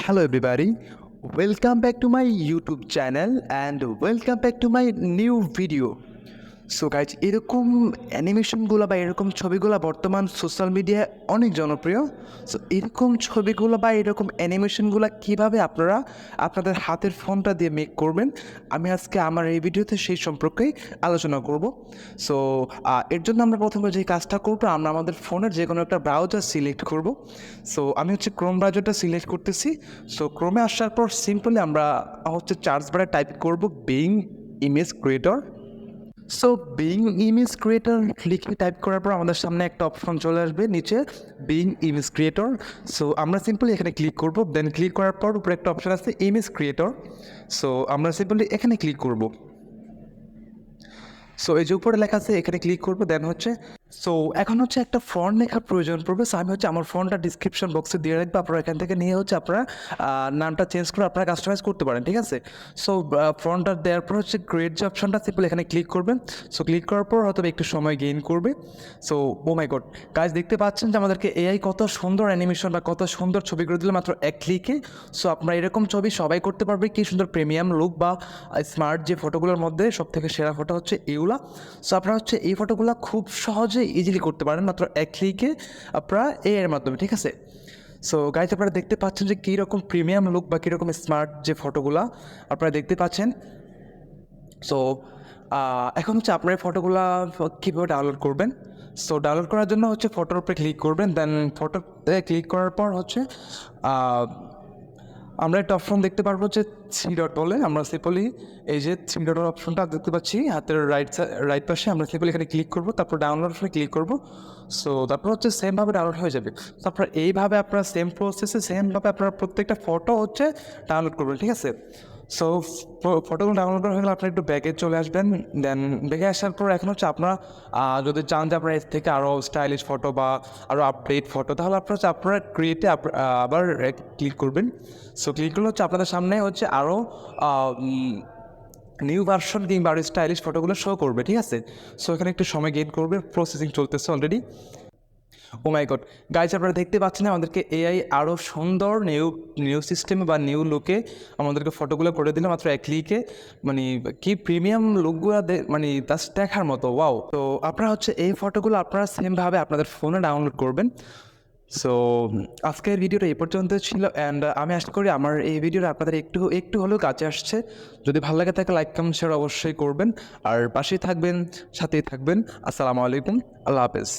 Hello everybody, welcome back to my YouTube channel and welcome back to my new video. So guys এরকম অ্যানিমেশনগুলো বা এরকম ছবিগুলো বর্তমান social মিডিয়ায় অনেক জনপ্রিয়। সো এরকম ছবিগুলো বা এরকম অ্যানিমেশনগুলো কীভাবে আপনারা আপনাদের হাতের ফোনটা দিয়ে মেক করবেন, আমি আজকে আমার এই ভিডিওতে সেই সম্পর্কেই আলোচনা করব। সো এর জন্য আমরা প্রথমে যে কাজটা করবো, আমরা আমাদের ফোনের যে কোনো একটা ব্রাউজার সিলেক্ট করব। সো আমি ক্রোম ব্রাউজারটা সিলেক্ট করতেছি। সো ক্রোমে আসার পর সিম্পলি আমরা সার্চ বারে টাইপ করব being image creator. So being image creator লিখে টাইপ করার পর আমাদের সামনে একটা অপশন চলে আসবে নিচে বিং ইমেজ ক্রিয়েটর। সো আমরা সিম্পলি এখানে ক্লিক করব। দেন ক্লিক করার পর উপরে একটা অপশন আছে ইমেজ ক্রিয়েটর। সো আমরা সিম্পলি এখানে ক্লিক করব। সো এই যে উপরে লেখা আছে এখানে ক্লিক করবো। দেন সো এখন একটা ফন্ট লেখার প্রয়োজন পড়বে। সো আমি আমার ফন্টটা ডিসক্রিপশন বক্সে দিয়ে রাখবো। আপনারা এখান থেকে নিয়ে আপনারা নামটা চেঞ্জ করে আপনারা কাস্টমাইজ করতে পারেন, ঠিক আছে। সো ফন্টটা দেওয়ার পর ক্রিয়েট যে অপশনটা সিম্পল এখানে ক্লিক করবেন। সো ক্লিক করার পর হয়তো একটু সময় গেইন করবে। সো ও মাই গড গাইজ, দেখতে পাচ্ছেন যে আমাদেরকে এআই কত সুন্দর অ্যানিমেশন বা কত সুন্দর ছবি করে দিল মাত্র এক ক্লিকে। সো আপনারা এরকম ছবি সবাই করতে পারবে। কি সুন্দর প্রিমিয়াম লুক বা স্মার্ট যে ফটোগুলোর মধ্যে সব থেকে সেরা ফটো এগুলা। সো আপনারা এই ফটোগুলো খুব সহজে ইজিলি করতে পারেন মাত্র এক ক্লিকে আপনারা এর মাধ্যমে, ঠিক আছে। সো গাইজ আপনারা দেখতে পাচ্ছেন যে কীরকম প্রিমিয়াম লুক বা কীরকম স্মার্ট যে ফটোগুলা আপনারা দেখতে পাচ্ছেন। সো এখন আপনারা এই ফটোগুলা কীভাবে ডাউনলোড করবেন। সো ডাউনলোড করার জন্য ফটোর উপরে ক্লিক করবেন। দেন ফটোতে ক্লিক করার পর আমরা একটা অপশন দেখতে পারবো যে থ্রি ডট বলে। আমরা সিম্পলি এই যে থ্রি ডটের অপশনটা দেখতে পাচ্ছি হাতের রাইট পাশে, আমরা সিম্পলি এখানে ক্লিক করবো। তারপর ডাউনলোড অপশনে ক্লিক করবো। সো তারপর সেমভাবে ডাউনলোড হয়ে যাবে। তারপর এইভাবে আপনারা সেম প্রসেসে সেমভাবে আপনারা প্রত্যেকটা ফটো ডাউনলোড করবেন, ঠিক আছে। সো ফটোগুলো ডাউনলোড করা হয়ে গেলে আপনারা একটু ব্যাগে চলে আসবেন। দেন ব্যাগে আসার পর এখন আপনারা যদি চান যে আপনারা এর থেকে আরও স্টাইলিশ ফটো বা আরও আপডেট ফটো, তাহলে আপনারা ক্রিয়েটে আবার ক্লিক করবেন। সো ক্লিক করলে আপনাদের সামনে আরও নিউ ভার্সন কিংবা আরও স্টাইলিশ ফটোগুলো শো করবে, ঠিক আছে। সো এখানে একটু সময় গেইন করবে, প্রসেসিং চলতেছে অলরেডি। ও মাই গড গাইজ, আপনারা দেখতে পাচ্ছেন আমাদেরকে এআই আরও সুন্দর নিউ সিস্টেমে বা নিউ লুকে আমাদেরকে ফটোগুলো করে দিলে মাত্র এক ক্লিকে। কি প্রিমিয়াম লুকগুলো জাস্ট দেখার মতো ওয়াও। তো আপনারা এই ফটোগুলো আপনারা সেমভাবে আপনাদের ফোনে ডাউনলোড করবেন। সো আজকের ভিডিওটা এই পর্যন্ত ছিল। অ্যান্ড আমি আশা করি আমার এই ভিডিওটা আপনাদের একটু হলেও কাছে আসছে। যদি ভালো লাগে থাকে লাইক কমেন্ট শেয়ার অবশ্যই করবেন। আর পাশেই থাকবেন, সাথেই থাকবেন। আসসালামু আলাইকুম, আল্লাহ হাফেজ।